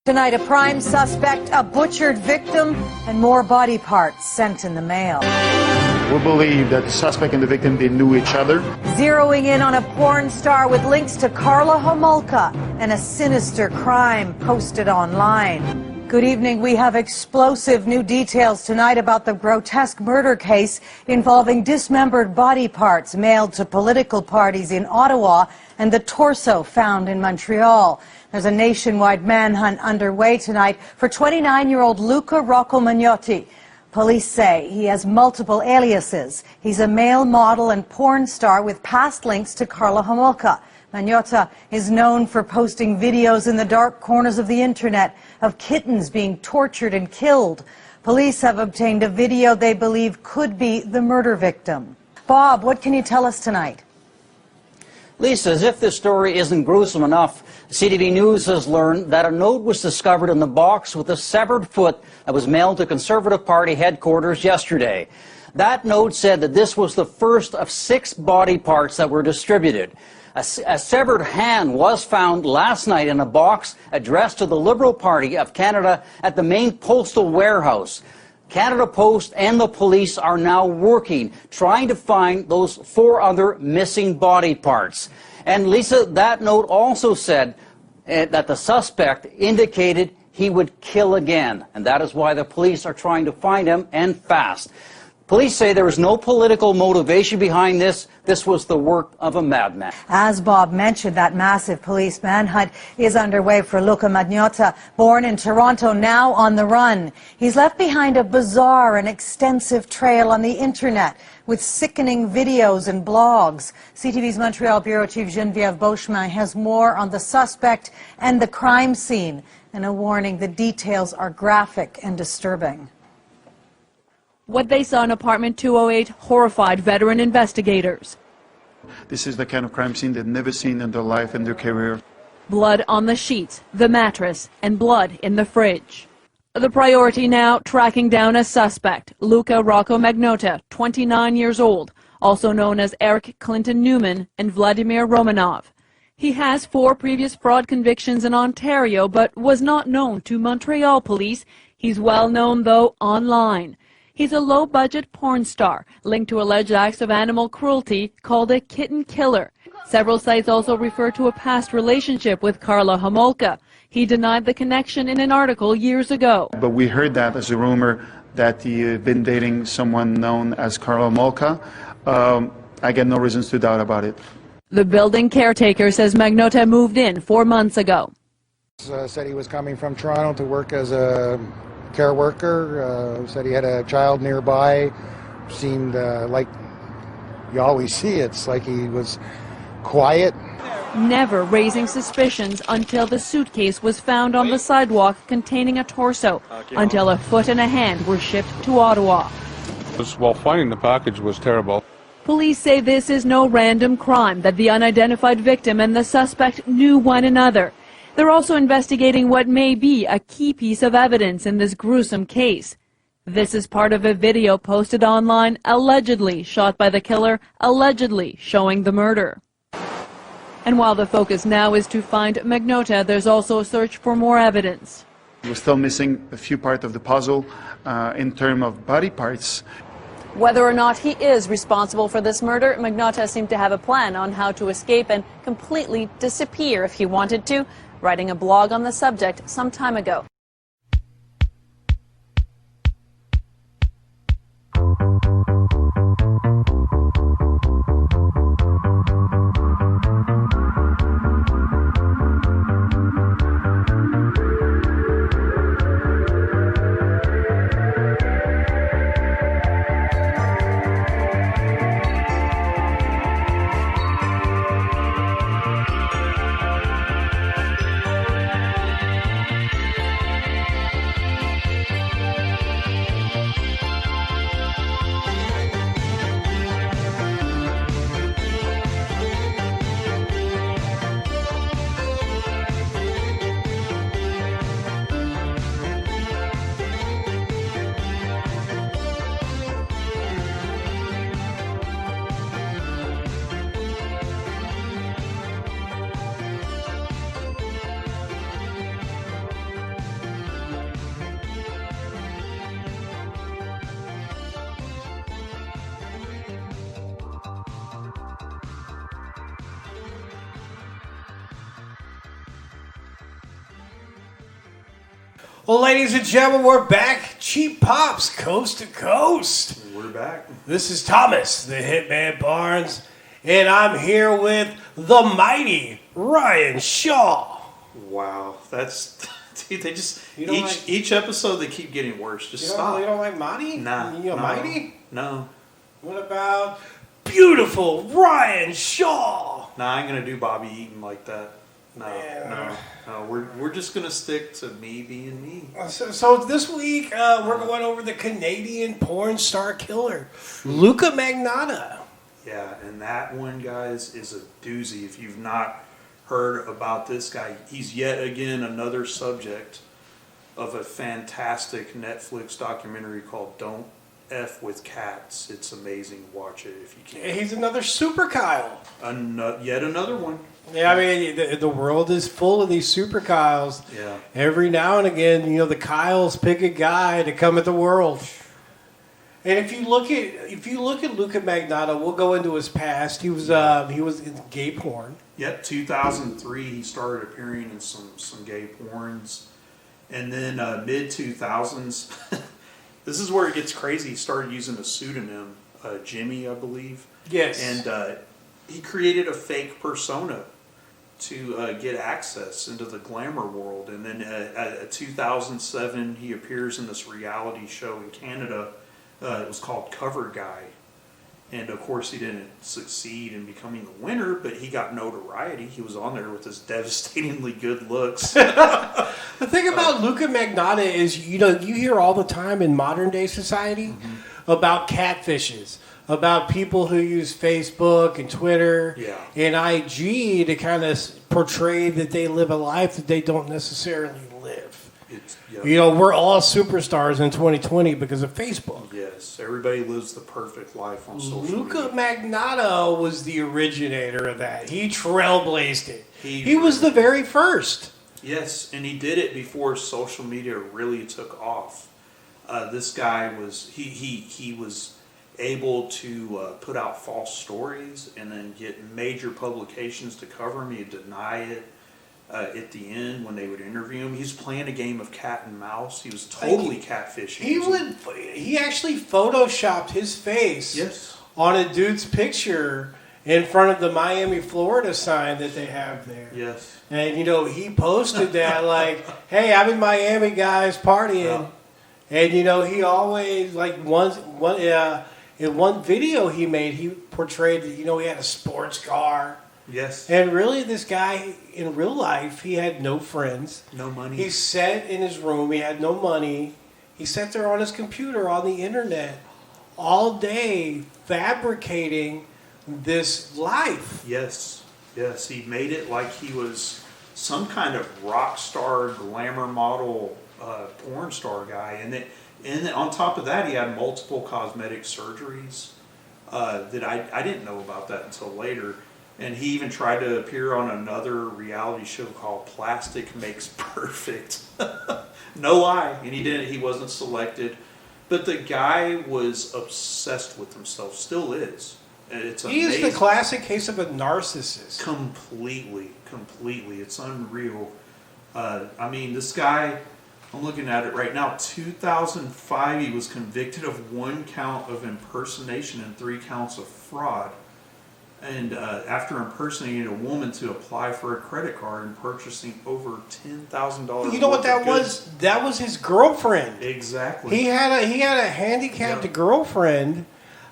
Tonight, a prime suspect, a butchered victim, and more body parts sent in the mail. We believe that the suspect and the victim, they knew each other. Zeroing in on a porn star with links to Karla Homolka and a sinister crime posted online. Good evening. We have explosive new details tonight about the grotesque murder case involving dismembered body parts mailed to political parties in Ottawa and the torso found in Montreal. There's a nationwide manhunt underway tonight for 29-year-old Luka Rocco Magnotta. Police say he has multiple aliases. He's a male model and porn star with past links to Karla Homolka. Magnotta is known for posting videos in the dark corners of the internet of kittens being tortured and killed. Police have obtained a video they believe could be the murder victim. Bob, what can you tell us tonight? Lisa, as if this story isn't gruesome enough, CTV News has learned that a note was discovered in the box with a severed foot that was mailed to Conservative Party headquarters yesterday. That note said that this was the first of 6 body parts that were distributed. A severed hand was found last night in a box addressed to the Liberal Party of Canada at the main postal warehouse. Canada Post and the police are now working, trying to find those 4 other missing body parts. And Lisa, that note also said that the suspect indicated he would kill again, and that is why the police are trying to find him, and fast. Police say there was no political motivation behind this. This was the work of a madman. As Bob mentioned, that massive police manhunt is underway for Luka Magnotta, born in Toronto, now on the run. He's left behind a bizarre and extensive trail on the internet with sickening videos and blogs. CTV's Montreal Bureau Chief Geneviève Beauchemin has more on the suspect and the crime scene, and a warning: the details are graphic and disturbing. What they saw in apartment 208 horrified veteran investigators. This is the kind of crime scene they've never seen in their life and their career. Blood on the sheets, the mattress, and blood in the fridge. The priority now, tracking down a suspect, Luka Rocco Magnotta, 29 years old, also known as Eric Clinton Newman and Vladimir Romanov. He has 4 previous fraud convictions in Ontario, but was not known to Montreal police. He's well known, though, online. He's a low-budget porn star linked to alleged acts of animal cruelty, called a kitten killer. Several sites also refer to a past relationship with Karla Homolka. He denied the connection in an article years ago. But we heard that as a rumor that he had been dating someone known as Karla Homolka. I get no reasons to doubt about it. The building caretaker says Magnotta moved in 4 months ago. Said he was coming from Toronto to work as a care worker, said he had a child nearby. Seemed like you always see, it's like he was quiet. Never raising suspicions until the suitcase was found on the sidewalk containing a torso, until a foot and a hand were shipped to Ottawa. Well, finding the package was terrible. Police say this is no random crime, that the unidentified victim and the suspect knew one another. They're also investigating what may be a key piece of evidence in this gruesome case. This is part of a video posted online, allegedly shot by the killer, allegedly showing the murder. And while the focus now is to find Magnotta, there's also a search for more evidence. We're still missing a few parts of the puzzle in terms of body parts. Whether or not he is responsible for this murder, Magnotta seemed to have a plan on how to escape and completely disappear if he wanted to, writing a blog on the subject some time ago. Well, ladies and gentlemen, we're back. Cheap Pops, coast to coast. We're back. This is Thomas, the Hitman Barnes, and I'm here with the mighty Ryan Shaw. Wow, that's dude. They just like, each episode they keep getting worse. Just stop. You don't like Mighty? Nah. You know Mighty? No. What about beautiful Ryan Shaw? Nah, I ain't gonna do Bobby Eaton like that. No. We're just gonna stick to me being me. So this week we're going over the Canadian porn star killer, Luka Magnotta. Yeah, and that one, guys, is a doozy. If you've not heard about this guy, he's yet again another subject of a fantastic Netflix documentary called Don't F with Cats. It's amazing. Watch it if you can. He's another Super Kyle. Yet another one. Yeah, I mean, the world is full of these Super Kyles. Yeah. Every now and again, the Kyles pick a guy to come at the world. And if you look at Luka Magnotta, we'll go into his past. He was in gay porn. Yep, 2003 he started appearing in some gay porns, and then mid 2000s. This is where it gets crazy. He started using a pseudonym, Jimmy, I believe. Yes. And he created a fake persona to get access into the glamour world. And then 2007 he appears in this reality show in Canada. It was called Cover Guy. And of course he didn't succeed in becoming the winner, but he got notoriety. He was on there with his devastatingly good looks. The thing about Luka Magnotta is, you hear all the time in modern day society about catfishes, about people who use Facebook and Twitter and IG to kind of portray that they live a life that they don't necessarily live. We're all superstars in 2020 because of Facebook. Yes, everybody lives the perfect life on social media. Luka Magnotta was the originator of that. He trailblazed it. He was the very first. Yes, and he did it before social media really took off. This guy was he was able to put out false stories and then get major publications to cover him. He'd deny it at the end when they would interview him. He was playing a game of cat and mouse. He was totally catfishing. He actually photoshopped his face on a dude's picture in front of the Miami, Florida sign that they have there. Yes. And, he posted that like, hey, I'm in Miami, guys, partying. And, he always, in one video he made, he portrayed that, he had a sports car. Yes. And really, this guy, in real life, he had no friends. No money. He sat in his room. He had no money. He sat there on his computer, on the internet, all day, fabricating this life. Yes. Yes. He made it like he was some kind of rock star, glamour model, porn star guy. And on top of that, he had multiple cosmetic surgeries that I didn't know about that until later. And he even tried to appear on another reality show called Plastic Makes Perfect. No lie. And he didn't. He wasn't selected. But the guy was obsessed with himself. Still is. It's amazing. He is the classic case of a narcissist. Completely. It's unreal. This guy, I'm looking at it right now. 2005, he was convicted of 1 count of impersonation and 3 counts of fraud. And after impersonating a woman to apply for a credit card and purchasing over $10,000. You know what that was? That was his girlfriend. Exactly. He had a handicapped girlfriend,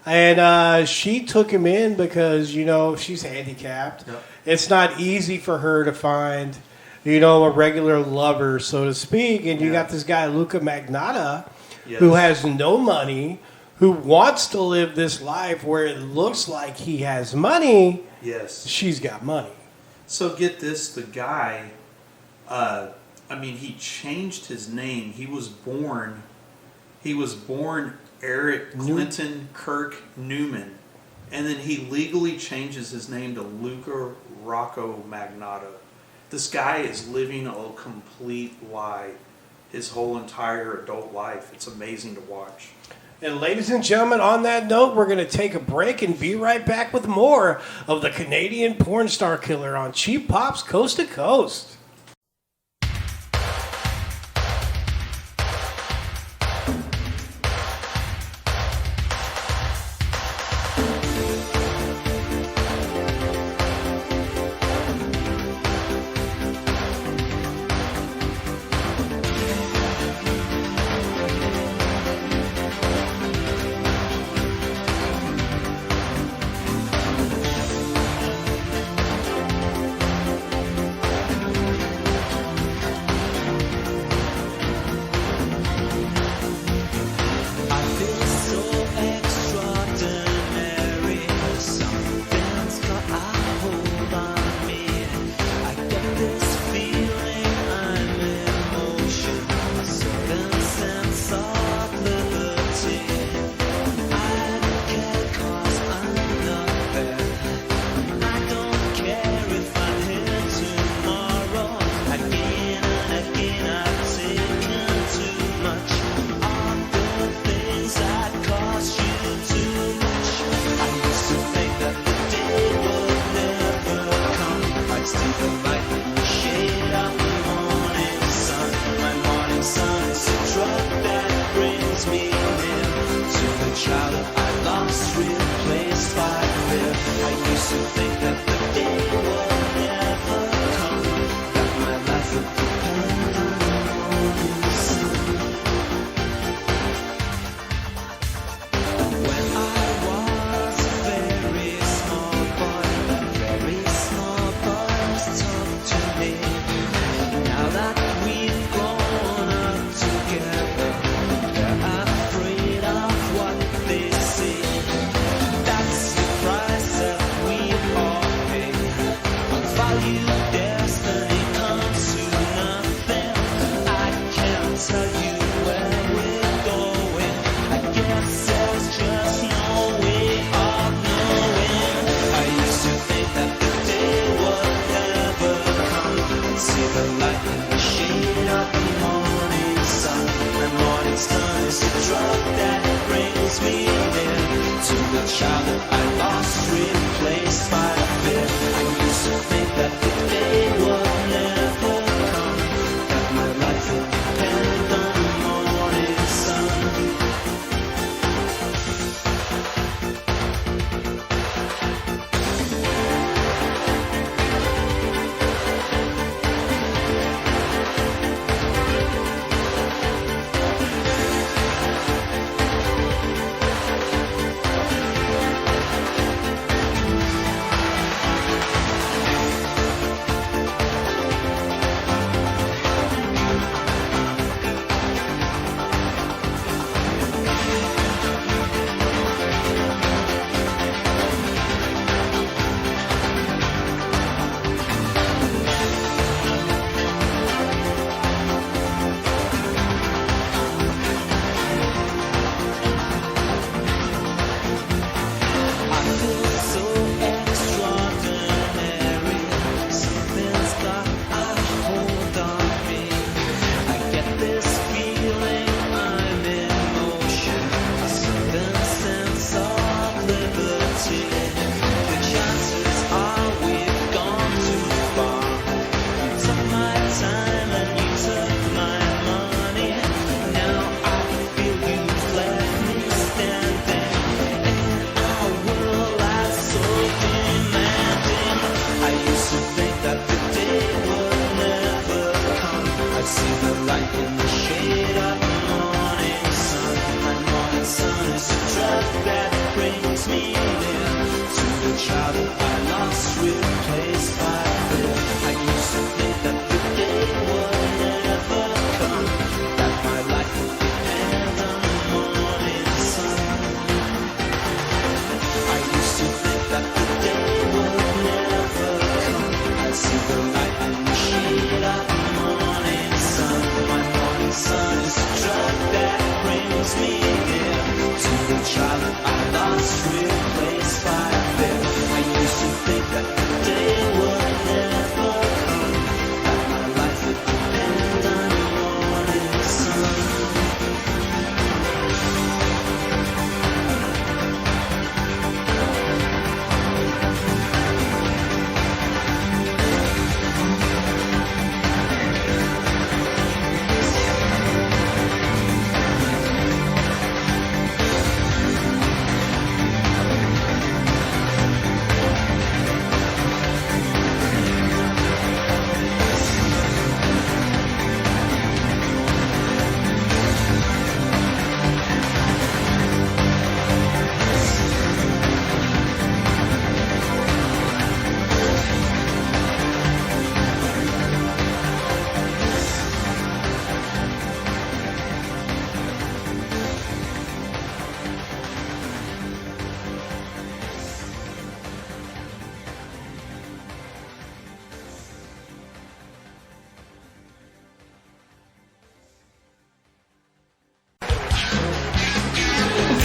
and she took him in because she's handicapped. Yep. It's not easy for her to find a regular lover, so to speak. And you got this guy Luka Magnotta, who has no money, who wants to live this life where it looks like he has money. Yes. She's got money. So get this, the guy, he changed his name. He was born Eric Clinton Kirk Newman. And then he legally changes his name to Luka Rocco Magnotta. This guy is living a complete lie his whole entire adult life. It's amazing to watch. And ladies and gentlemen, on that note, we're going to take a break and be right back with more of the Canadian porn star killer on Cheap Pops Coast to Coast. brings me near to the child that I lost, replaced by a fear. I used to think that the day would never come, that my life would depend on the morning sun.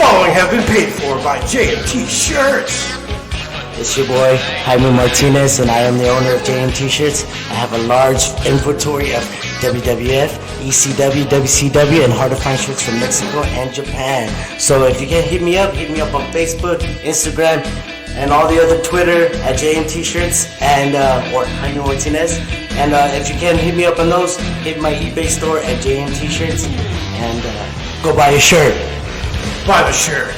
Following have been paid for by JMT Shirts. It's your boy, Jaime Martinez, and I am the owner of JM T-Shirts. I have a large inventory of WWF, ECW, WCW, and hard-to-find shirts from Mexico and Japan. So if you can hit me up on Facebook, Instagram, and all the other Twitter at JM T-Shirts, and or Jaime Martinez. And if you can hit me up on those, hit my eBay store at JM T-Shirts, and go buy a shirt. Buy the shirt.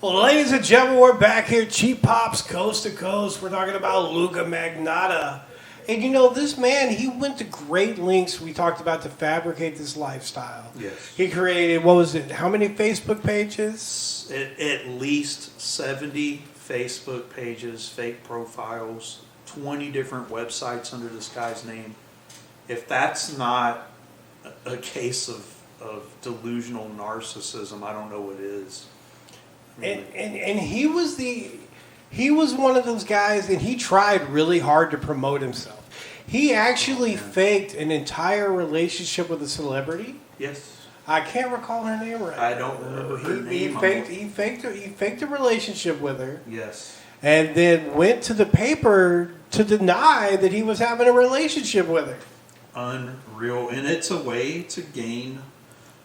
Well, ladies and gentlemen, we're back here, Cheap Pops, Coast to Coast. We're talking about Luka Magnotta. And you know, this man, he went to great lengths, we talked about, to fabricate this lifestyle. Yes. He created, what was it, how many Facebook pages? At least 70 Facebook pages, fake profiles, 20 different websites under this guy's name. If that's not a case of delusional narcissism, I don't know what is. And he was one of those guys, and he tried really hard to promote himself. He actually faked an entire relationship with a celebrity. Yes. I can't recall her name right. I don't remember her name. He faked a relationship with her. Yes. And then went to the paper to deny that he was having a relationship with her. Unreal. And it's a way to gain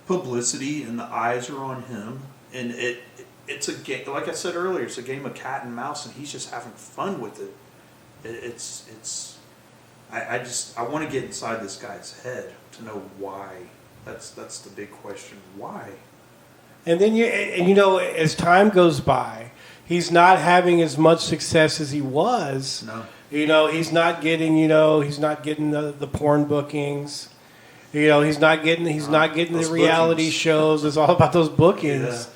publicity and the eyes are on him, and it's a game. Like I said earlier, it's a game of cat and mouse, and he's just having fun with it. I want to get inside this guy's head to know why. That's the big question. Why? And then as time goes by, he's not having as much success as he was. No. He's not getting the porn bookings. He's not getting the reality bookings. shows. It's all about those bookings.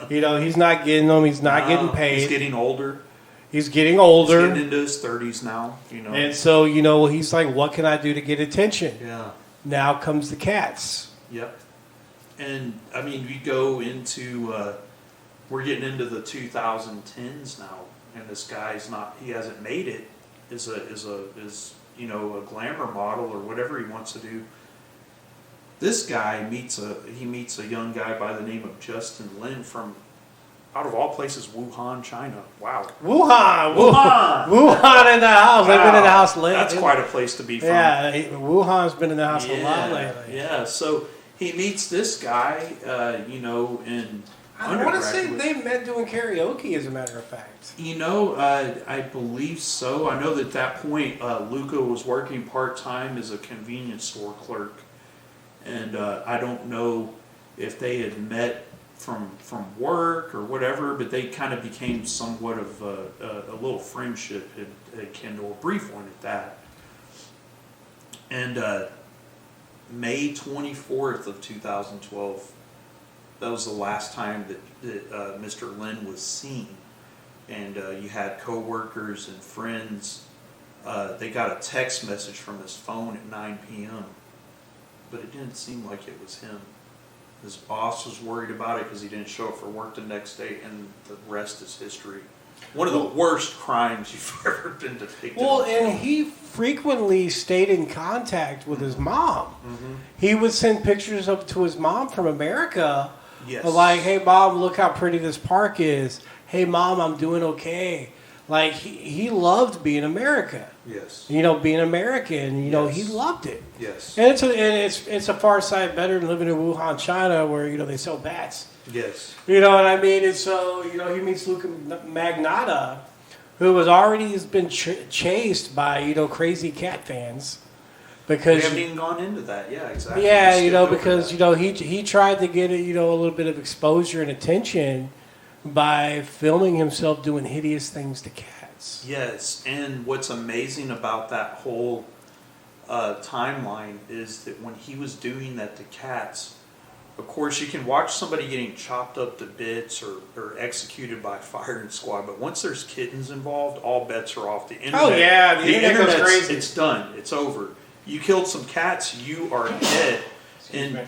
Yeah. He's not getting them. He's not getting paid. He's getting older. He's getting older. He's getting into his 30s now. And so he's like, what can I do to get attention? Yeah. Now comes the cats. Yep. And I mean, we go into we're getting into the 2010s now, and this guy's he hasn't made it as a glamour model or whatever he wants to do. This guy meets a young guy by the name of Justin Lin from, out of all places, Wuhan, China. Wow. Wuhan in the house. Wow. I've been in the house lately. That's quite a place to be from. Yeah, Wuhan's been in the house a lot lately. Yeah, so he meets this guy, in I want to say they met doing karaoke, as a matter of fact. I believe so. I know that at that point, Luka was working part-time as a convenience store clerk. And I don't know if they had met from work or whatever, but they kind of became somewhat of a little friendship had kindled, a brief one at that. And May 24th of 2012, that was the last time that Mr. Lin was seen. And you had coworkers and friends. They got a text message from his phone at 9 p.m., but it didn't seem like it was him. His boss was worried about it because he didn't show up for work the next day, and the rest is history. One of the worst crimes you've ever been depicted. Well, and he frequently stayed in contact with his mom. Mm-hmm. He would send pictures up to his mom from America. Yes. Like, hey, Mom, look how pretty this park is. Hey, Mom, I'm doing okay. Like, he loved being America. Yes. Being American, he loved it. Yes. And it's a far sight better than living in Wuhan, China, where, they sell bats. Yes. You know what I mean? And so, he meets Luka Magnotta, who has been chased by, crazy cat fans. Because we haven't even gone into that. Yeah, exactly. Yeah, because, he tried to get, a little bit of exposure and attention by filming himself doing hideous things to cats. Yes, and what's amazing about that whole timeline is that when he was doing that to cats, of course you can watch somebody getting chopped up to bits or executed by firing squad, but once there's kittens involved, all bets are off. The internet, oh yeah, the internet goes crazy. It's done. It's over. You killed some cats, you are dead. And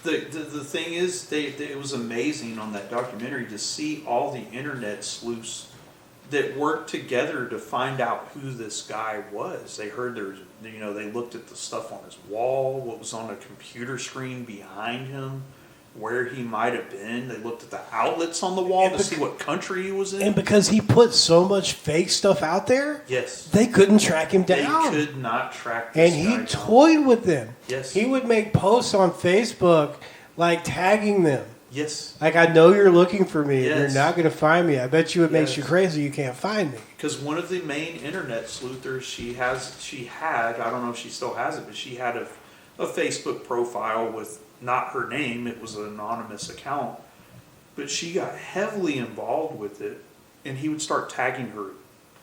the thing is, it was amazing on that documentary to see all the internet sleuths that worked together to find out who this guy was. They heard they looked at the stuff on his wall, what was on a computer screen behind him, where he might have been. They looked at the outlets on the wall to see what country he was in. And because he put so much fake stuff out there, yes, they couldn't track him down. They could not track this guy down. And he toyed with them. Yes. He would make posts on Facebook, like tagging them. Yes. Like, I know you're looking for me. Yes. You're not going to find me. I bet you it makes you crazy. You can't find me. Because one of the main internet sleuthers, she had, I don't know if she still has it, but she had a Facebook profile with not her name. It was an anonymous account. But she got heavily involved with it, and he would start tagging her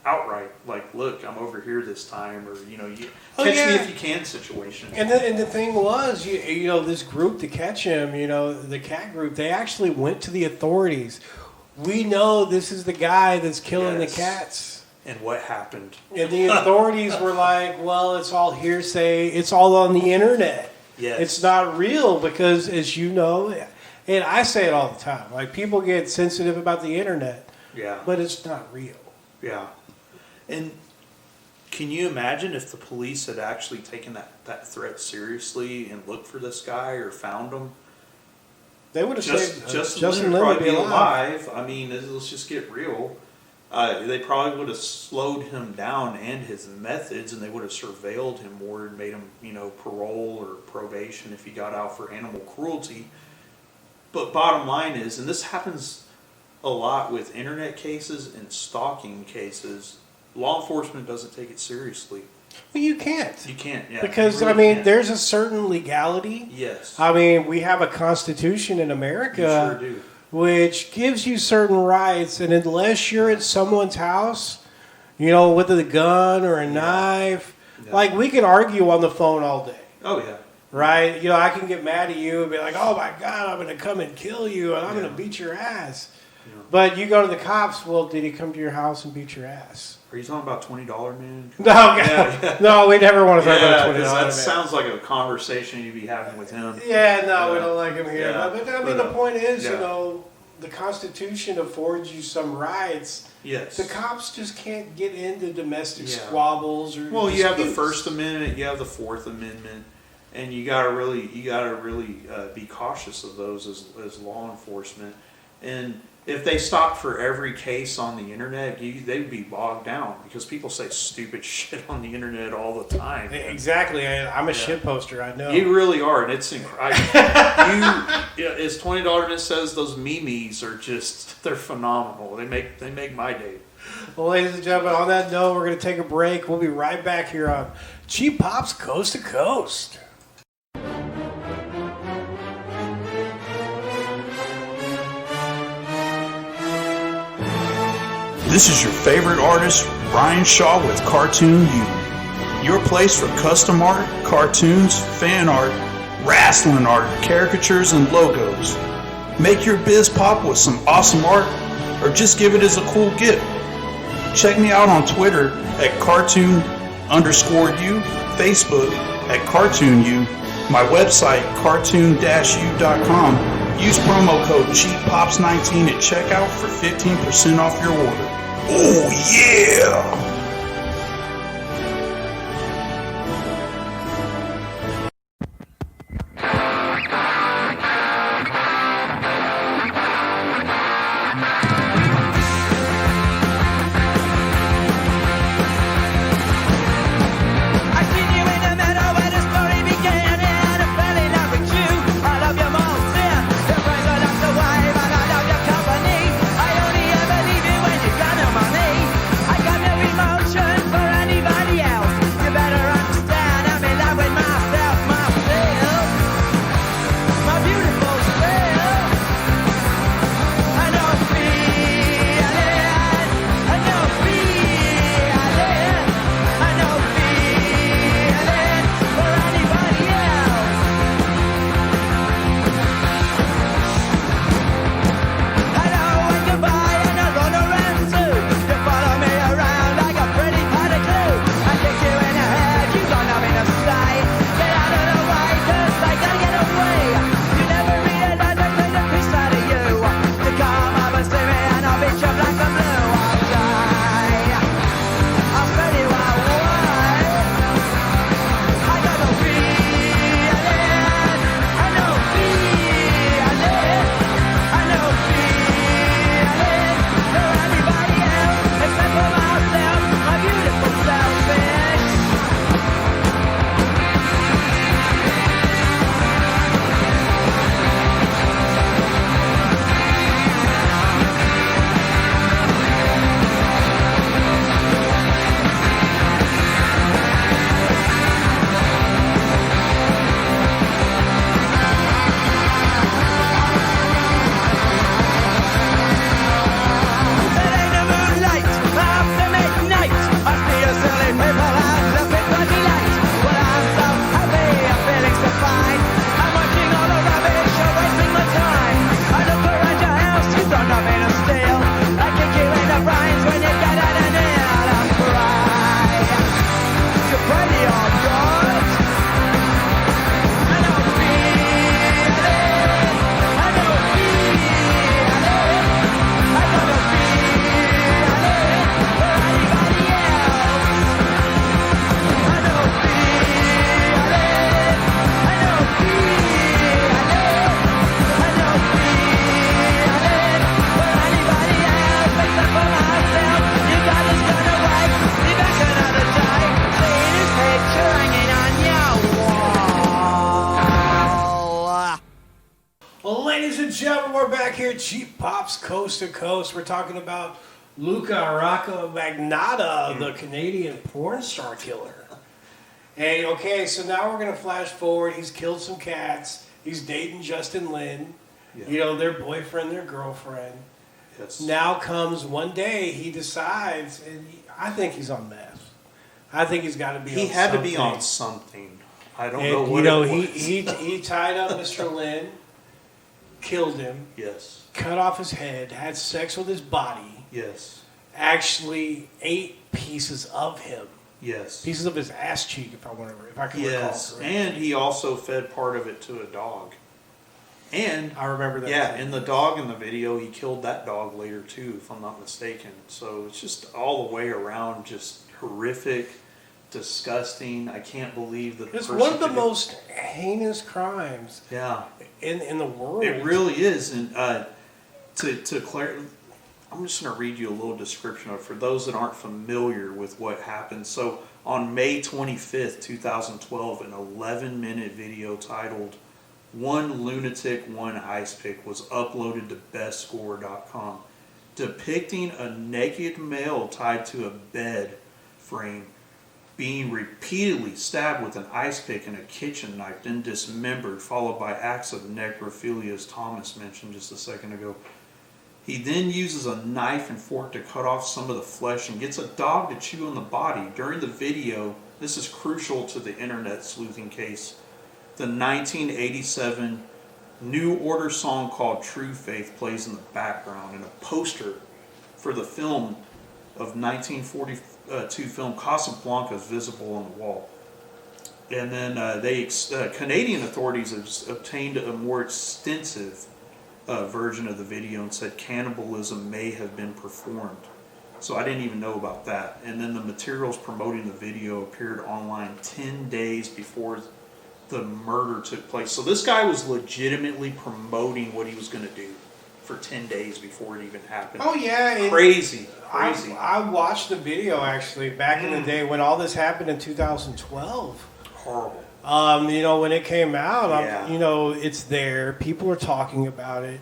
outright, like, look, I'm over here this time, or, catch me if you can situation. And the thing was, this group to catch him, the cat group, they actually went to the authorities. We know this is the guy that's killing the cats. And what happened? And the authorities were like, well, it's all hearsay. It's all on the internet. Yes. It's not real because, as you know, and I say it all the time, like, people get sensitive about the internet. Yeah. But it's not real. Yeah. And can you imagine if the police had actually taken that threat seriously and looked for this guy or found him? They would have saved Justin Lin would probably be alive. I mean, let's just get real. They probably would have slowed him down and his methods, and they would have surveilled him more and made him, parole or probation if he got out for animal cruelty. But bottom line is, and this happens a lot with internet cases and stalking cases, law enforcement doesn't take it seriously. Well, you can't. You can't, yeah. Because, You really can't. there's a certain legality. Yes. We have a constitution in America. You sure do. Which gives you certain rights, and unless you're at someone's house, with a gun or a knife, like we can argue on the phone all day. Oh, yeah. Right? I can get mad at you and be like, oh my God, I'm going to come and kill you and I'm going to beat your ass. Yeah. But you go to the cops, well, did he come to your house and beat your ass? Are you talking about $20 man? No, no, we never want to talk about $20 man. That sounds like a conversation you'd be having with him. Yeah, no, we don't like him here. Yeah. But the point is, the Constitution affords you some rights. Yes. The cops just can't get into domestic squabbles or Well, you have the disputes. First Amendment, you have the Fourth Amendment, and you gotta really be cautious of those as law enforcement. And if they stopped for every case on the internet, they'd be bogged down because people say stupid shit on the internet all the time. Exactly. I'm a shit poster. I know. You really are, and it's as $20 Man says, those memes are they're phenomenal. They make my day. Well, ladies and gentlemen, on that note, we're going to take a break. We'll be right back here on Cheap Pops Coast to Coast. This is your favorite artist, Ryan Shaw with Cartoon U. Your place for custom art, cartoons, fan art, wrestling art, caricatures, and logos. Make your biz pop with some awesome art, or just give it as a cool gift. Check me out on Twitter at cartoon_u, Facebook at cartoonu, my website cartoon-u.com. Use promo code CHEAPPOPS19 at checkout for 15% off your order. Oh yeah! I only ever leave you when you got no money. I got no remote. gentlemen, we're back here at Cheap Pops Coast to Coast. We're talking about Luka Rocco Magnotta, the Canadian porn star killer. Hey, okay, so now we're going to flash forward. He's killed some cats. He's dating Justin Lin. Yeah. You know, their boyfriend, their girlfriend. Yes. Now comes one day, he decides, and I think he's on meth. I think he's got to be on something. He had to be on something. I don't know what you know, it was. He tied up Mr. Lin, killed him. Yes. Cut off his head, had sex with his body. Yes. Actually ate pieces of him. Yes. Pieces of his ass cheek, if I can recall. Yes. And he also fed part of it to a dog. And I remember that. Yeah, and the dog in the video, he killed that dog later too, if I'm not mistaken. So it's just all the way around, just horrific, disgusting. I can't believe that. It's one of the most heinous crimes. Yeah. In the world. It really is, and to clarify, I'm just going to read you a little description of it for those that aren't familiar with what happened. So on May 25th, 2012, an 11-minute video titled "One Lunatic, One Ice Pick" was uploaded to bestscore.com, depicting a naked male tied to a bed frame being repeatedly stabbed with an ice pick and a kitchen knife, then dismembered, followed by acts of necrophilia, as Thomas mentioned just a second ago. He then uses a knife and fork to cut off some of the flesh and gets a dog to chew on the body. During the video, this is crucial to the internet sleuthing case, the 1987 New Order song called True Faith plays in the background, and a poster for the film of 1942 film Casablanca is visible on the wall. And then Canadian authorities have obtained a more extensive version of the video and said cannibalism may have been performed. So I didn't even know about that. And then the materials promoting the video appeared online 10 days before the murder took place. So this guy was legitimately promoting what he was going to do for 10 days before it even happened. Oh, yeah. Crazy. I watched the video, actually, back in the day when all this happened in 2012. Horrible. You know, when it came out, you know, it's there. People are talking about it.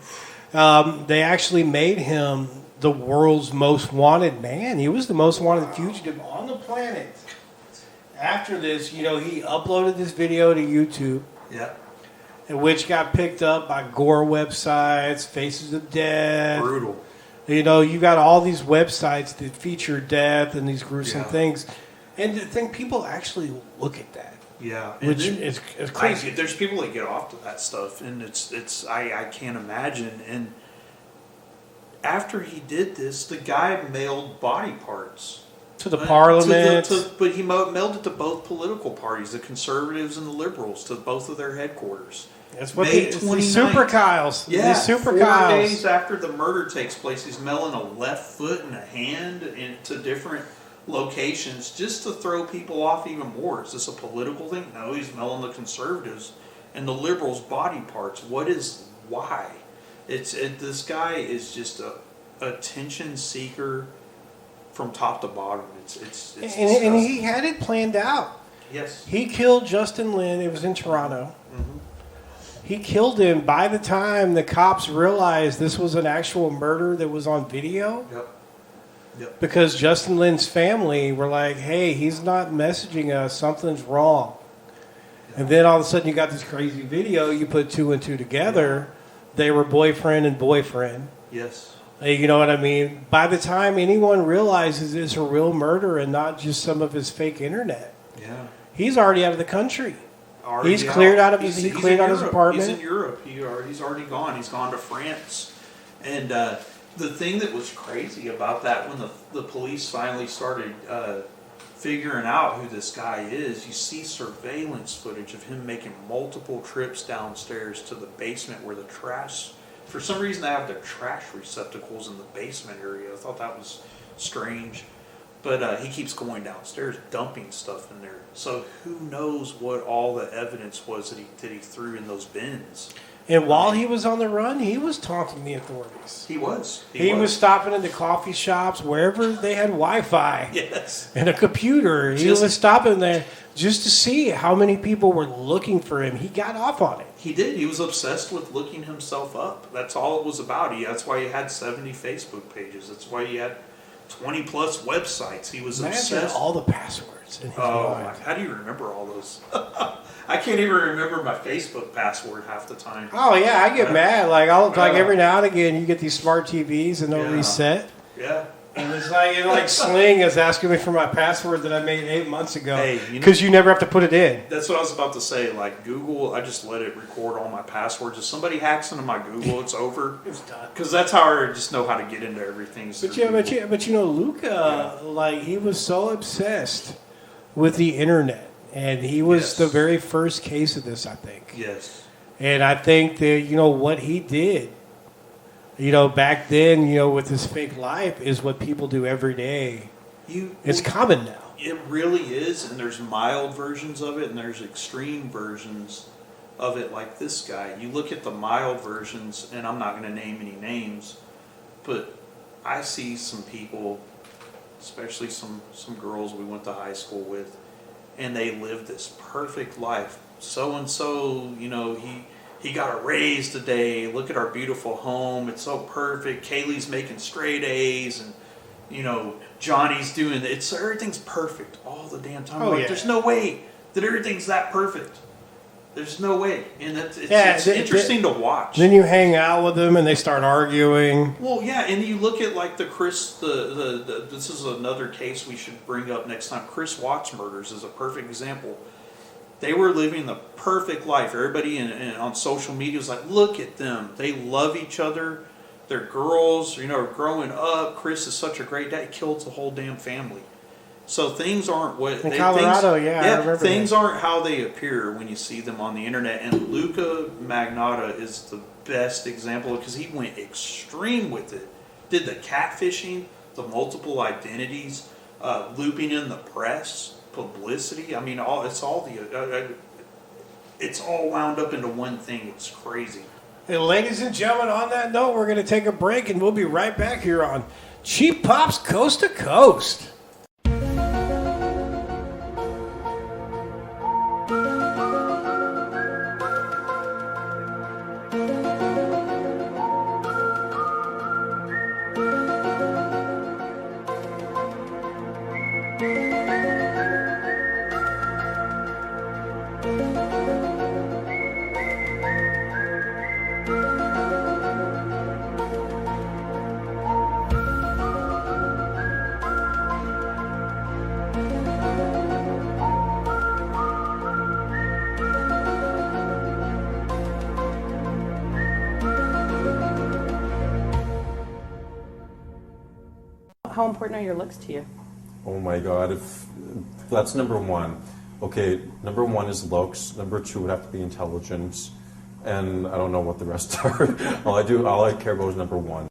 They actually made him the world's most wanted man. He was the most wanted fugitive on the planet. After this, you know, he uploaded this video to YouTube. Yeah. Which got picked up by gore websites, Faces of Death. Brutal. You know, you got all these websites that feature death and these gruesome things. And to think people actually look at that. Yeah, which is crazy. There's people that get off to that stuff, and it's I can't imagine. And after he did this, the guy mailed body parts to the parliament, but he mailed it to both political parties, the conservatives and the liberals, to both of their headquarters. That's what the Super Kyles. Yeah, Super 4 Kyles. days after the murder takes place, he's mailing a left foot and a hand into different locations just to throw people off even more. Is this a political thing? No, he's mailing the conservatives and the liberals body parts. Why? This guy is just a attention seeker from top to bottom. And he had it planned out. Yes. He killed Justin Lin. It was in Toronto. Mm-hmm. He killed him by the time the cops realized this was an actual murder that was on video. Yep. Because Justin Lin's family were like, hey, he's not messaging us. Something's wrong. And then all of a sudden you got this crazy video. You put 2 and 2 together. They were boyfriend and boyfriend. Yes. You know what I mean? By the time anyone realizes it's a real murder and not just some of his fake internet, he's already out of the country. He's cleared out of his apartment. He's in Europe. He's already gone. He's gone to France. And the thing that was crazy about that, when the police finally started figuring out who this guy is, you see surveillance footage of him making multiple trips downstairs to the basement where the trash. For some reason, they have their trash receptacles in the basement area. I thought that was strange. But he keeps going downstairs, dumping stuff in there. So who knows what all the evidence was that he threw in those bins. And while he was on the run, he was taunting the authorities. He was. He was stopping into coffee shops, wherever they had Wi-Fi. Yes. And a computer. He was stopping there just to see how many people were looking for him. He got off on it. He did. He was obsessed with looking himself up. That's all it was about. That's why he had 70 Facebook pages. That's why he had 20 plus websites. He was obsessed. All the passwords in his mind. How do you remember all those? I can't even remember my Facebook password half the time. Oh yeah, I get mad. Like every now and again, you get these smart TVs and they'll reset. Yeah. And it's like Sling is asking me for my password that I made 8 months ago because you never have to put it in. That's what I was about to say. Like Google, I just let it record all my passwords. If somebody hacks into my Google, it's over. It's done. Because that's how I just know how to get into everything. But you know, Luka, like he was so obsessed with the internet, and he was the very first case of this, I think. Yes. And I think that what he did. Back then, with his fake life is what people do every day. It's common now. It really is, and there's mild versions of it, and there's extreme versions of it like this guy. You look at the mild versions, and I'm not going to name any names, but I see some people, especially some girls we went to high school with, and they live this perfect life. So-and-so, he got a raise today. Look at our beautiful home. It's so perfect. Kaylee's making straight A's, and Johnny's doing it. Everything's perfect all the damn time. There's no way that everything's that perfect. There's no way, and it's interesting to watch. Then you hang out with them, and they start arguing. Well, yeah, and you look at like the Chris. This is another case we should bring up next time. Chris Watts murders is a perfect example. They were living the perfect life. Everybody on social media was like, look at them. They love each other. They're girls, growing up. Chris is such a great dad. He killed the whole damn family. So things aren't what... In Colorado, I remember things that. aren't how they appear when you see them on the internet. And Luka Magnotta is the best example because he went extreme with it. Did the catfishing, the multiple identities, looping in the press, publicity. I mean, it's all wound up into one thing. It's crazy. And ladies and gentlemen, on that note, we're going to take a break, and we'll be right back here on Cheap Pops Coast to Coast. How important are your looks to you? Oh my God, if that's number one. Okay, number one is looks. Number two would have to be intelligence, and I don't know what the rest are. all I care about is number one.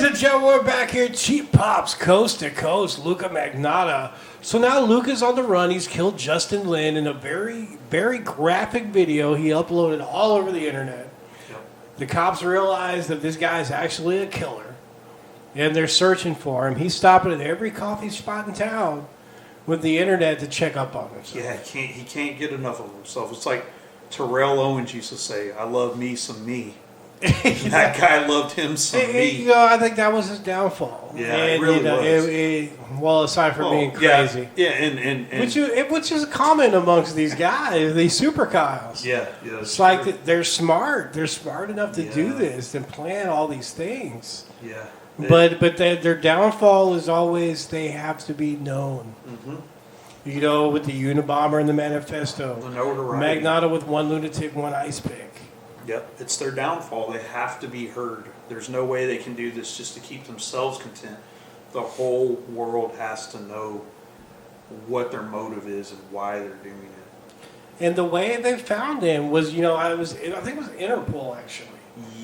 and gentlemen, we're back here. Cheap Pops, coast to coast. Luka Magnotta. So now Luka's on the run. He's killed Justin Lin in a very, very graphic video he uploaded all over the internet. Yep. The cops realize that this guy's actually a killer, and they're searching for him. He's stopping at every coffee spot in town with the internet to check up on himself. Yeah, he can't get enough of himself. It's like Terrell Owens used to say, "I love me some me." That guy loved him some me. I think that was his downfall. Yeah, it really was. Well, aside from being crazy. Yeah, and which is common amongst these guys, these super Kyles. Yeah. It's like they're smart. They're smart enough to do this and plan all these things. Yeah. But their downfall is always they have to be known. Mm-hmm. With the Unabomber and the Manifesto. The notoriety. Magnotta with one lunatic, one ice pick. Yep, it's their downfall. They have to be heard. There's no way they can do this just to keep themselves content. The whole world has to know what their motive is and why they're doing it. And the way they found him was, I think it was Interpol actually.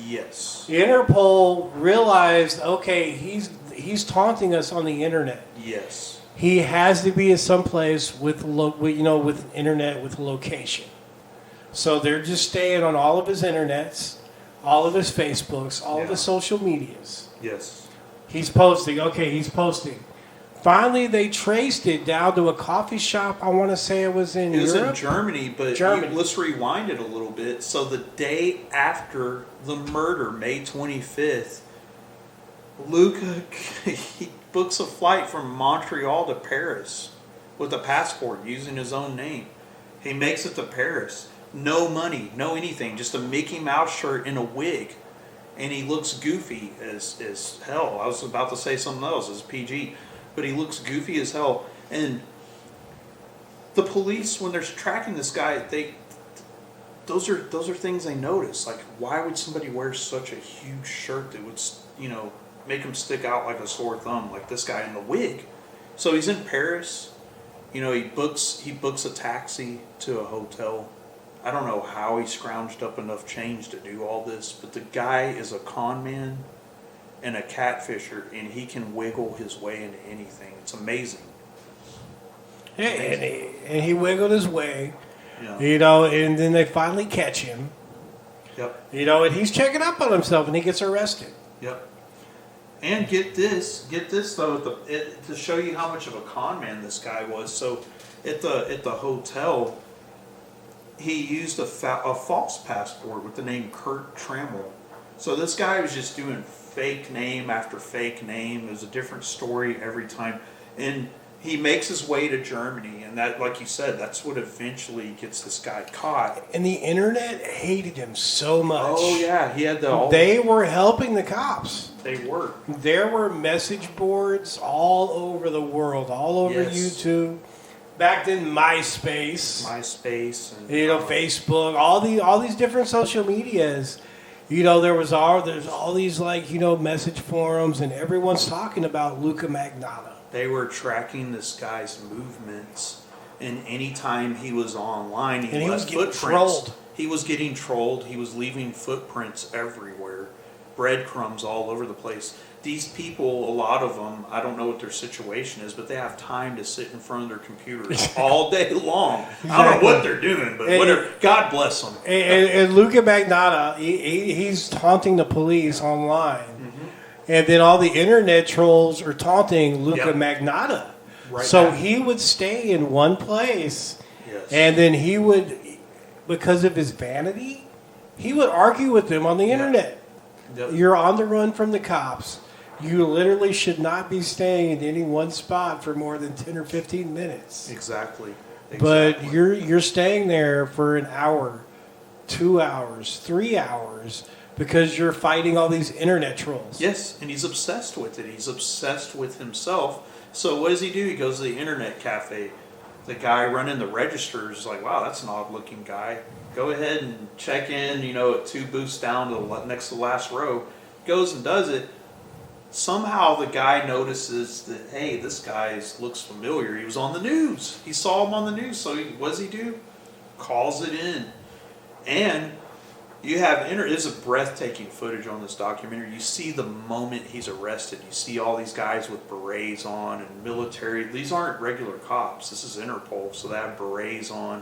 Yes. Interpol realized, okay, he's taunting us on the internet. Yes. He has to be at some place with internet with location. So they're just staying on all of his internets, all of his Facebooks, all of his social medias. Yes. He's posting. Okay, he's posting. Finally, they traced it down to a coffee shop. I want to say it was in Europe. It was in Germany, but let's rewind it a little bit. So the day after the murder, May 25th, Luka, he books a flight from Montreal to Paris with a passport using his own name. He makes it to Paris. No money, no anything, just a Mickey Mouse shirt and a wig. And he looks goofy as hell. I was about to say something else, it's PG. But he looks goofy as hell. And the police, when they're tracking this guy, those are things they notice. Like, why would somebody wear such a huge shirt that would, make him stick out like a sore thumb, like this guy in the wig? So he's in Paris. He books a taxi to a hotel. I don't know how he scrounged up enough change to do all this, but the guy is a con man and a catfisher, and he can wiggle his way into anything. It's amazing. Yeah, and he wiggled his way, yeah. And then they finally catch him. Yep. And he's checking up on himself, and he gets arrested. Yep. And get this though, to show you how much of a con man this guy was. So at the hotel, he used a false passport with the name Kurt Trammell. So this guy was just doing fake name after fake name. It was a different story every time. And he makes his way to Germany. And that, like you said, that's what eventually gets this guy caught. And the internet hated him so much. Oh, yeah. He had They were helping the cops. They were. There were message boards all over the world, all over YouTube. Back then, MySpace, and Facebook, all these different social medias. There's all these message forums, and everyone's talking about Luka Magnotta. They were tracking this guy's movements, and anytime he was online, he was getting trolled. He was getting trolled. He was leaving footprints everywhere, breadcrumbs all over the place. These people, a lot of them, I don't know what their situation is, but they have time to sit in front of their computers all day long. I don't know what they're doing, but whatever. God bless them. And Luka Magnotta, he's taunting the police online. Mm-hmm. And then all the internet trolls are taunting Luka Magnotta. Right so now. He would stay in one place, and then he would, because of his vanity, he would argue with them on the internet. Yep. You're on the run from the cops. You literally should not be staying in any one spot for more than 10 or 15 minutes. Exactly. But you're staying there for an hour, 2 hours, 3 hours because you're fighting all these internet trolls. Yes, and he's obsessed with it. He's obsessed with himself. So what does he do? He goes to the internet cafe. The guy running the registers is like, wow, that's an odd-looking guy. Go ahead and check in, at 2 booths down to next to the last row. Goes and does it. Somehow the guy notices that, hey, this guy looks familiar. He was on the news. He saw him on the news. So what does he do? Calls it in. And You have there's a breathtaking footage on this documentary. You see the moment he's arrested. You see all these guys with berets on and military. These aren't regular cops. This is Interpol, so they have berets on.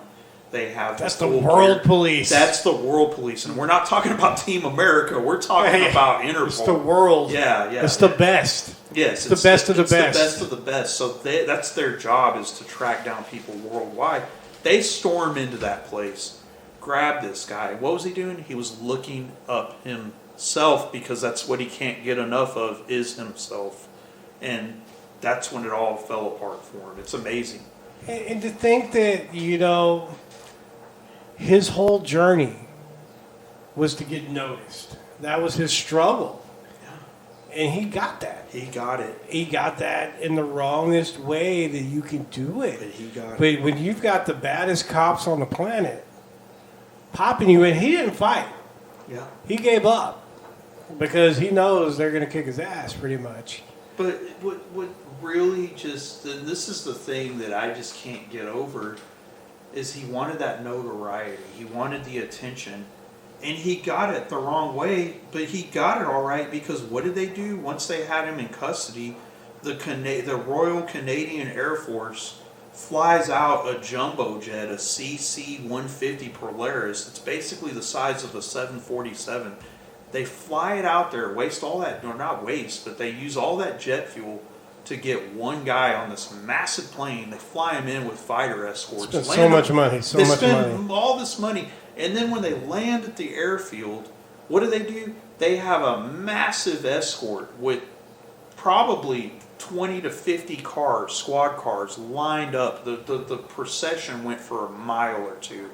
They have That's the world police. That's the world police, and we're not talking about Team America. We're talking about Interpol. It's the world. Yeah. It's the best. Yes, it's the best of the best. The best of the best. So that's their job, is to track down people worldwide. They storm into that place, grab this guy. What was he doing? He was looking up himself, because that's what he can't get enough of, is himself. And that's when it all fell apart for him. It's amazing. And to think that, his whole journey was to get noticed. That was his struggle. Yeah. And he got that. He got it. He got that in the wrongest way that you can do it. But he got But it. when you've got the baddest cops on the planet popping you in, he didn't fight. Yeah. He gave up because he knows they're going to kick his ass pretty much. But what really just, and this is the thing that I just can't get over, is he wanted that notoriety. He wanted the attention. And he got it the wrong way, but he got it all right, because what did they do? Once they had him in custody, the Royal Canadian Air Force flies out a jumbo jet, a CC-150 Polaris. It's basically the size of a 747. They fly it out there, waste all that, or not waste, but they use all that jet fuel to get one guy on this massive plane. They fly him in with fighter escorts. Spend so much money, They spend all this money. And then when they land at the airfield, what do? They have a massive escort with probably 20 to 50 cars, squad cars, lined up. The procession went for a mile or two.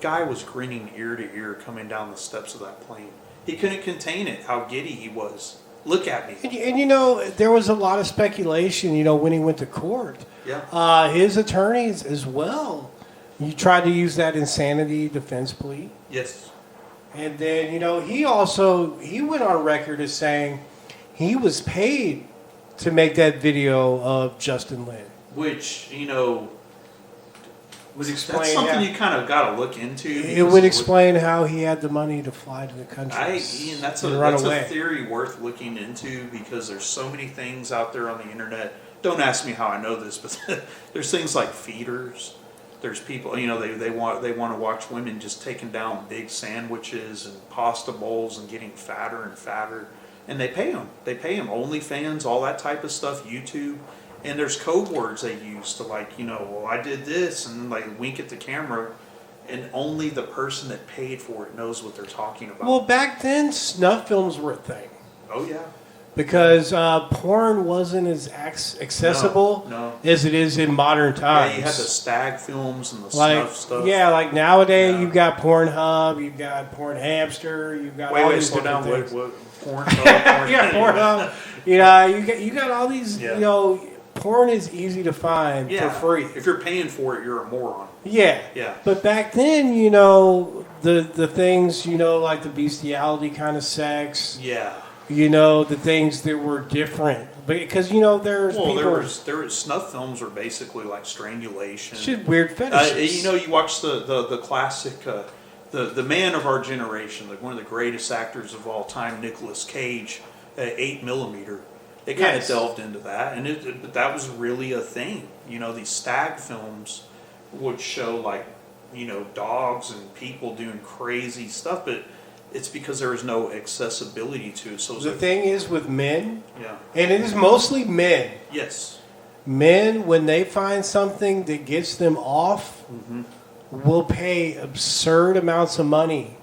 Guy was grinning ear to ear coming down the steps of that plane. He couldn't contain it, how giddy he was. Look at me. And there was a lot of speculation, when he went to court. Yeah. His attorneys as well. You tried to use that insanity defense plea. Yes. And then, he went on record as saying he was paid to make that video of Justin Lin. Which, would explain that's something you kind of got to look into. It would explain how he had the money to fly to the country. Ian, that's a theory worth looking into, because there's so many things out there on the internet. Don't ask me how I know this, but there's things like feeders. There's people, they want to watch women just taking down big sandwiches and pasta bowls and getting fatter and fatter, and they pay them. They pay them. OnlyFans, all that type of stuff. YouTube. And there's code words they use to I did this, and wink at the camera, and only the person that paid for it knows what they're talking about. Well, back then, snuff films were a thing. Oh, yeah. Because porn wasn't as accessible as it is in modern times. Yeah, you had the stag films and the snuff stuff. Yeah, like nowadays you've got Pornhub, you've got Porn Hamster, you've got all these slow down. different things. What Pornhub? Yeah, Pornhub. You got all these. Porn is easy to find for free. If you're paying for it, you're a moron. Yeah. Yeah. But back then, the things, like the bestiality kind of sex. Yeah. The things that were different. Because, there's people... There was snuff films were basically like strangulation. Shit, weird fetishes. You watch the classic, the man of our generation, one of the greatest actors of all time, Nicolas Cage, 8mm. They kind of delved into that, but that was really a thing. These stag films would show dogs and people doing crazy stuff, but it's because there is no accessibility to it. So the thing is with men, yeah, and it is mostly men. Yes, men, when they find something that gets them off, will pay absurd amounts of money.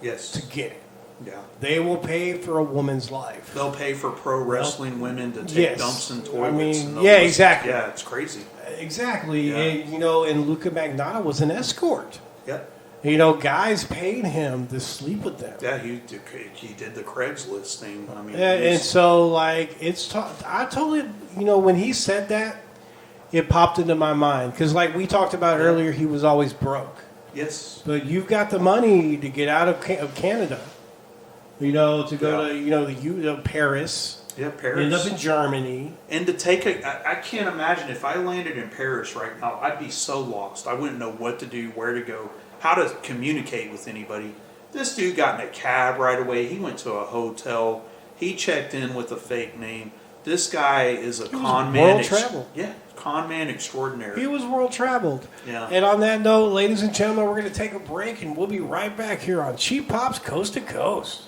Yes, to get it. Yeah. They will pay for a woman's life. They'll pay for pro wrestling women to take dumps in toilets. Exactly. Yeah, it's crazy. Exactly. Yeah. And Luka Magnotta was an escort. Yep. Guys paid him to sleep with them. Yeah, he did the Craigslist thing. I mean, and so I totally, when he said that, it popped into my mind. Because we talked about earlier, he was always broke. Yes. But you've got the money to get out of Canada. To go to Paris. Yeah, Paris. End up in Germany. And to take I can't imagine if I landed in Paris right now, I'd be so lost. I wouldn't know what to do, where to go, how to communicate with anybody. This dude got in a cab right away. He went to a hotel. He checked in with a fake name. This guy is a con man. World traveled. Yeah, con man extraordinary. He was world traveled. Yeah. And on that note, ladies and gentlemen, we're going to take a break, and we'll be right back here on Cheap Pop's Coast to Coast.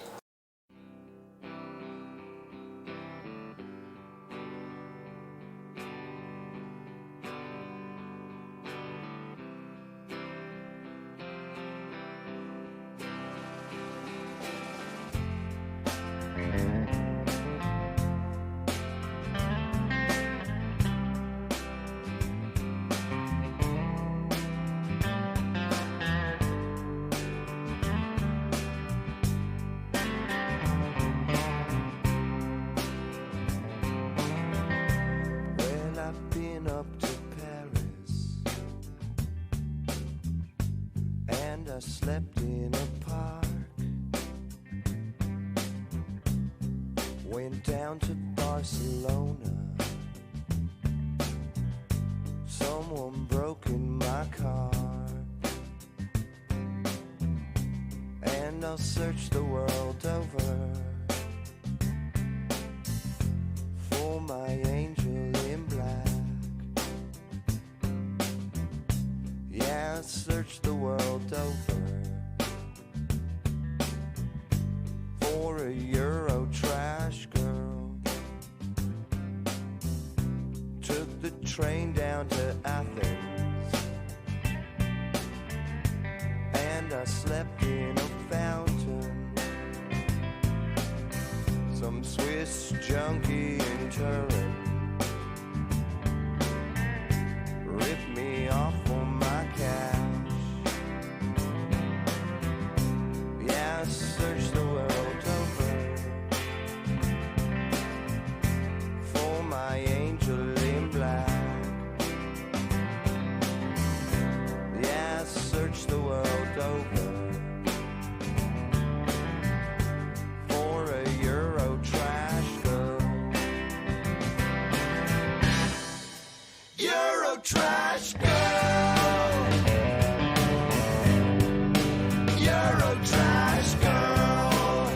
Well, I've been up to Paris, and I slept in a park. Went down to Barcelona. Someone broke in my car, and I'll search the world over for my angel in black. Yeah, I'll search the world over for a Euro trash girl. Took the train down to Athens, and I slept in a fountain. Some Swiss junkie in Turin ripped me off for my cash. Yeah, I searched the world over for my angel in black. Yeah, I searched the world over for a Euro trash girl. Euro trash girl. Euro trash girl.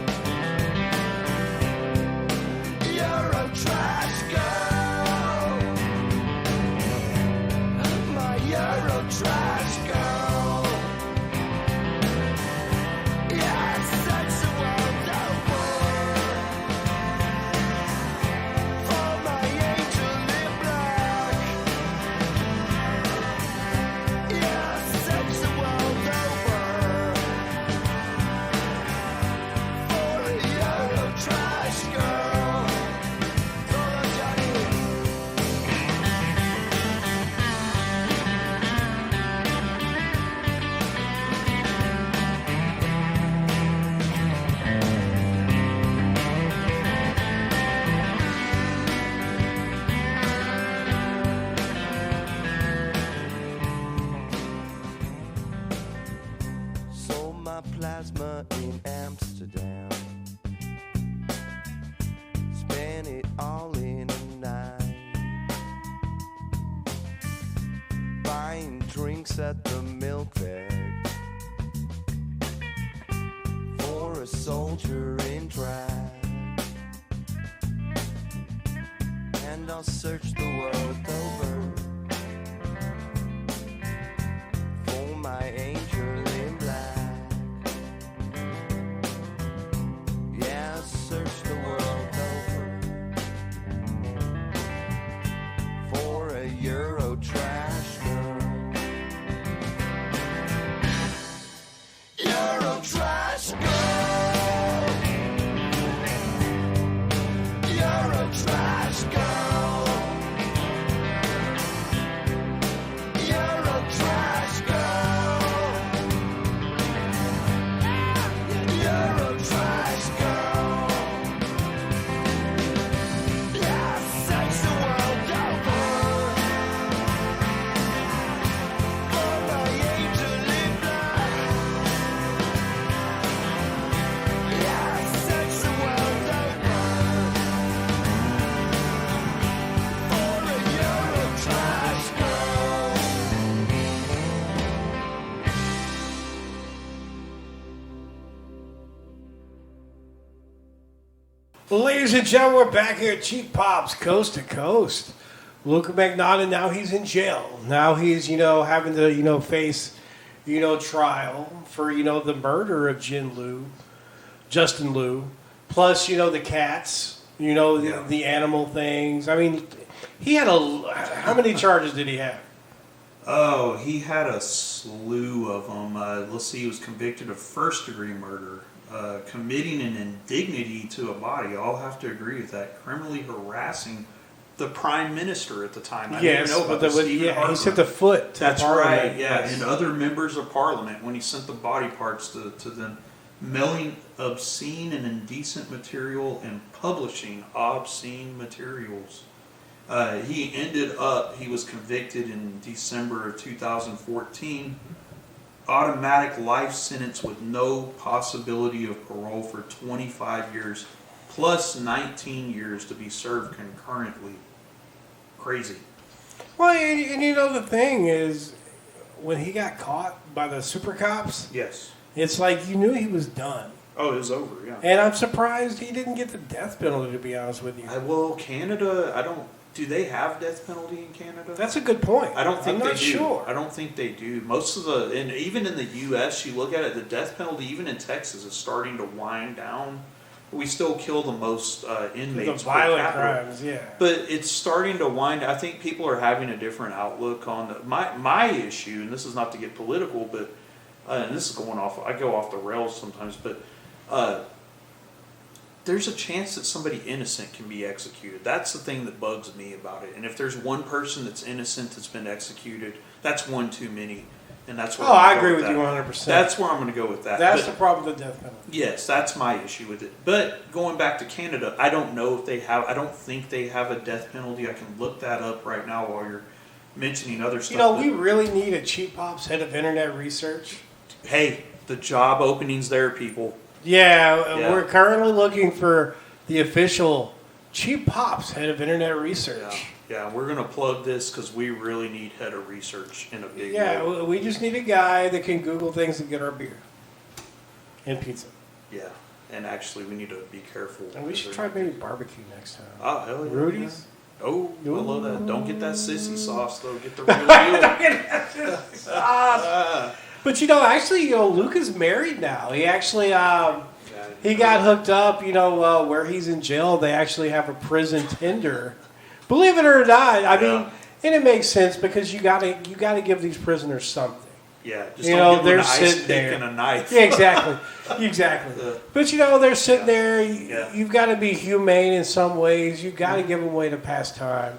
Euro trash girl. My Euro trash girl. Yeah, I searched the world over for my angel in black. Yeah, I searched the world over for a Euro trash girl. Solo Johnny. Sold my plasma in Amsterdam. Spent it all in a night. Buying drinks at the milk bag for a soldier in drag. And I'll search the world over for my angel in black. Yeah, I'll search the world over for a Euro trash girl. Euro trash girl. Euro trash girl. Ladies and gentlemen, we're back here at Cheap Pops, coast to coast. Luka Magnotta, now he's in jail. Now he's, having to, face, trial for, the murder of Justin Liu, plus, the cats, the animal things. I mean, he had how many charges did he have? Oh, he had a slew of them. Let's see, he was convicted of first-degree murder. Committing an indignity to a body. I'll have to agree with that. Criminally harassing the prime minister at the time. I didn't know about he sent the foot to That's Parliament. right, yeah, and other members of Parliament when he sent the body parts to them. Mailing obscene and indecent material and publishing obscene materials. He was convicted in December of 2014. Automatic life sentence with no possibility of parole for 25 years, plus 19 years to be served concurrently. Crazy. Well, and the thing is, when he got caught by the super cops, yes, it's like you knew he was done. Oh, it was over, yeah. And I'm surprised he didn't get the death penalty, to be honest with you. Well, Canada, do they have death penalty in Canada? That's a good point. I don't think I'm they not do. sure. I don't think they do. Most of and even in the U.S., you look at it, the death penalty, even in Texas, is starting to wind down. We still kill the most inmates. The violent crimes, yeah. But it's starting to wind. I think people are having a different outlook on my issue, and this is not to get political, but and this is going off. I go off the rails sometimes, but. There's a chance that somebody innocent can be executed. That's the thing that bugs me about it. And if there's one person that's innocent that's been executed, that's one too many. And that's where I agree with you 100%. That's where I'm going to go with that. That's the problem with the death penalty. Yes, that's my issue with it. But going back to Canada, I don't know if they have. I don't think they have a death penalty. I can look that up right now while you're mentioning other stuff. We really need a Cheap Pops head of internet research. Hey, the job openings there, people. Yeah, we're currently looking for the official Cheap Pops head of internet research. Yeah, we're going to plug this because we really need head of research in a big way. Yeah, we just need a guy that can Google things and get our beer and pizza. Yeah, and actually we need to be careful. And we should try maybe barbecue next time. Oh, hell yeah. Rudy's? Oh, I love that. Don't get that sissy sauce, though. Get the real deal. Don't get that sissy sauce. But actually, Luka's married now. He actually, he got hooked up. Where he's in jail, they actually have a prison Tinder. Believe it or not, I mean, and it makes sense because you gotta give these prisoners something. Yeah, just don't give them an ice pick and a knife. Yeah, exactly. But they're sitting there. You've got to be humane in some ways. You've got to give them a way to pass time.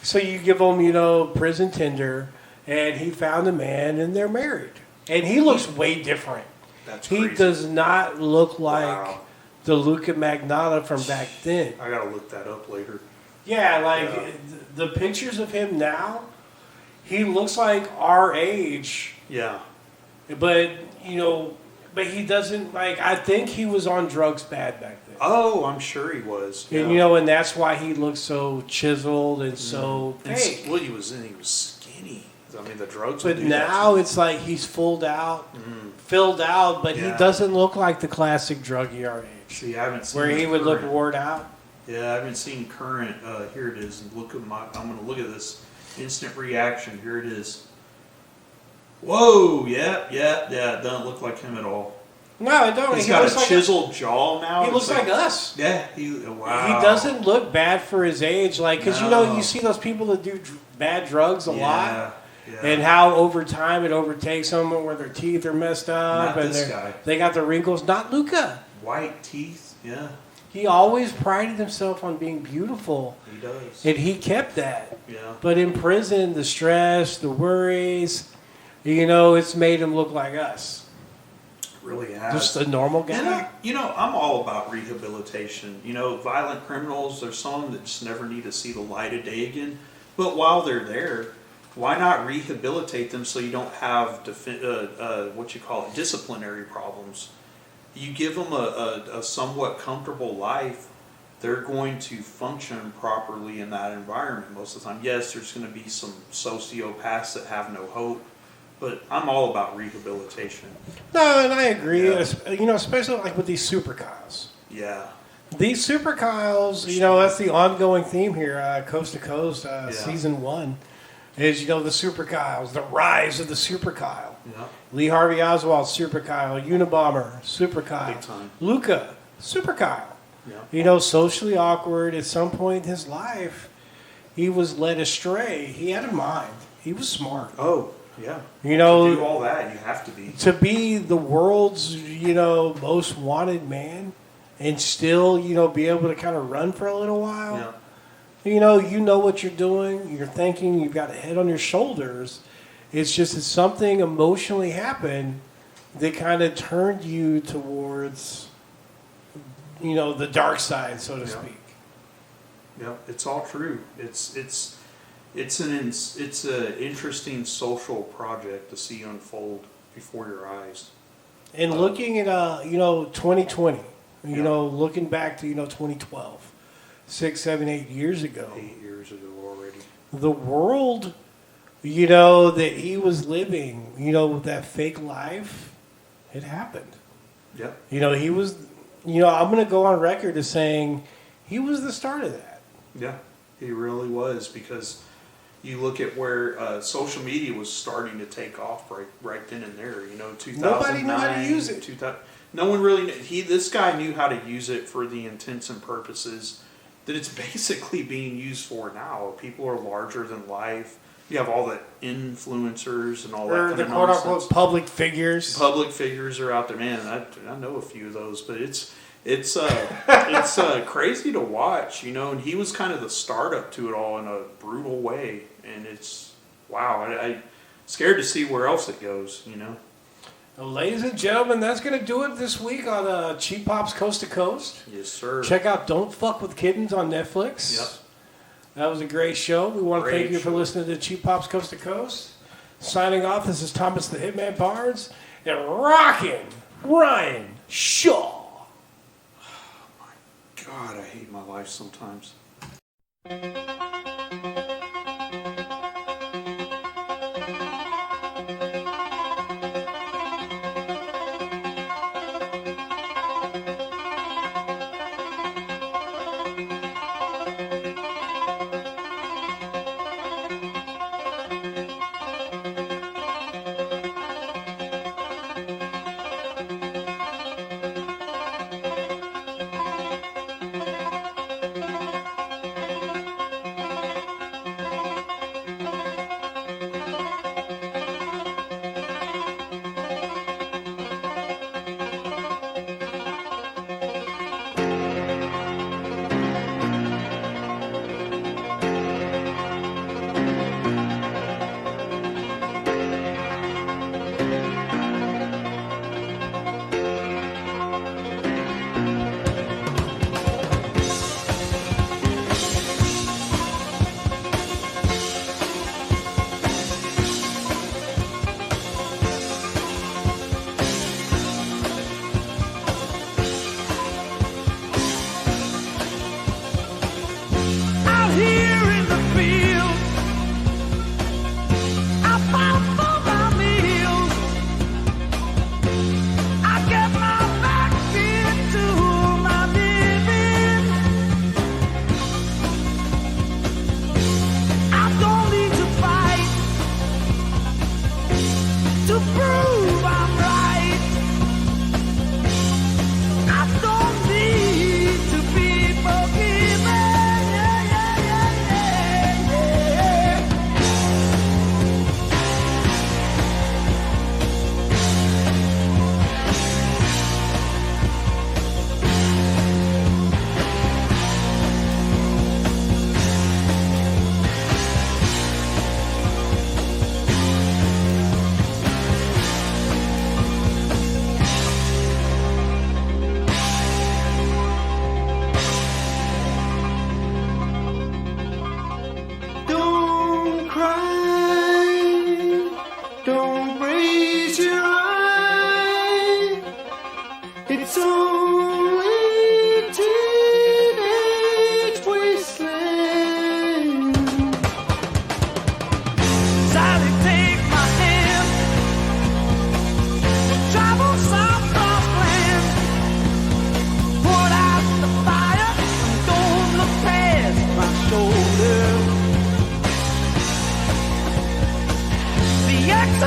So you give them, prison Tinder, and he found a man, and they're married. And he looks way different. That's crazy. He does not look like the Luka Magnotta from back then. I gotta look that up later. Yeah, the pictures of him now, he looks like our age. Yeah. But he doesn't I think he was on drugs bad back then. Oh, I'm sure he was. Yeah. And and that's why he looks so chiseled and so fake. Well, he was skinny. I mean, the drugs. But now it's like he's filled out, but he doesn't look like the classic druggie our age. See, I haven't seen where he would look wore out. Yeah, I haven't seen current. Here it is. I'm going to look at this instant reaction. Here it is. Whoa! Yeah. It doesn't look like him at all. No, it don't. He's got a chiseled jaw now. He looks like us. Yeah. Wow. He doesn't look bad for his age. Because you see those people that do bad drugs a lot. Yeah. And how over time it overtakes them where their teeth are messed up. Not and this guy. They got the wrinkles. Not Luka. White teeth. Yeah. He always prided himself on being beautiful. He does. And he kept that. Yeah. But in prison, the stress, the worries, it's made him look like us. It really has. Just a normal guy. And I'm all about rehabilitation. Violent criminals, there's some that just never need to see the light of day again. But while they're there, why not rehabilitate them so you don't have disciplinary problems? You give them a somewhat comfortable life, they're going to function properly in that environment most of the time. Yes, there's going to be some sociopaths that have no hope, but I'm all about rehabilitation. No, and I agree. Yeah. Especially with these super cops. Yeah. These Super Kyles, that's the ongoing theme here, Coast to Coast, Season 1, is, the Super Kyles, the rise of the Super Kyle. Yeah. Lee Harvey Oswald, Super Kyle. Unabomber, Super Kyle. Big time. Luka, Super Kyle. Yeah. Socially awkward. At some point in his life, he was led astray. He had a mind. He was smart. Oh, yeah. To do all that, you have to be. To be the world's, most wanted man and still, be able to kind of run for a little while. Yeah. You know what you're doing. You're thinking. You've got a head on your shoulders. It's just that something emotionally happened that kind of turned you towards, the dark side, so to speak. Yeah, it's all true. It's an interesting social project to see unfold before your eyes. And looking at 2020, looking back to 2012, 6, 7, 8 years ago. 8 years ago already. The world, that he was living, with that fake life, it happened. Yeah. He was, I'm going to go on record as saying he was the start of that. Yeah, he really was, because you look at where social media was starting to take off right then and there. 2009. Nobody knew how to use it. No one really knew. This guy knew how to use it for the intents and purposes that it's basically being used for now. People are larger than life. You have all the influencers and all that kind the of quote nonsense. unquote public figures. Public figures are out there, man. I know a few of those, but it's crazy to watch, and he was kind of the startup to it all in a brutal way, and it's wow. I'm scared to see where else it goes, Well, ladies and gentlemen, that's going to do it this week on Cheap Pops Coast to Coast. Yes, sir. Check out Don't Fuck with Kittens on Netflix. Yep. That was a great show. We want to Great thank you for show. listening to Cheap Pops Coast to Coast. Signing off, this is Thomas the Hitman Barnes and rockin' Ryan Shaw. God, I hate my life sometimes.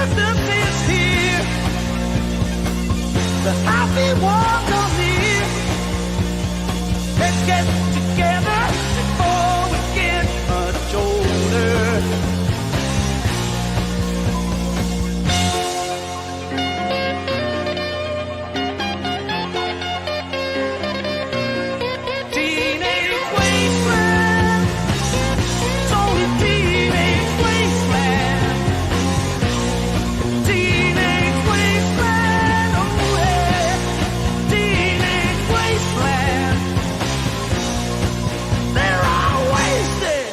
Christmas is here. The happy ones are near. Let's get together before we get much older. Teenage wasteland. It's only teenage wasteland. Teenage wasteland. Oh yeah. Teenage wasteland. They're all wasted.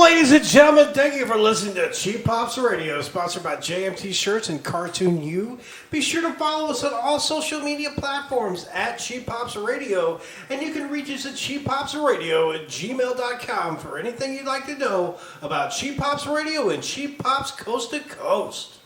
Ladies and gentlemen, thank you for listening to Cheap Pops Radio, sponsored by JMT Shirts and Cartoon U. Be sure to follow us on all social media platforms at Cheap Pops Radio, and you can reach us at cheappopsradio@gmail.com for anything you'd like to know about Cheap Pops Radio and Cheap Pops Coast to Coast.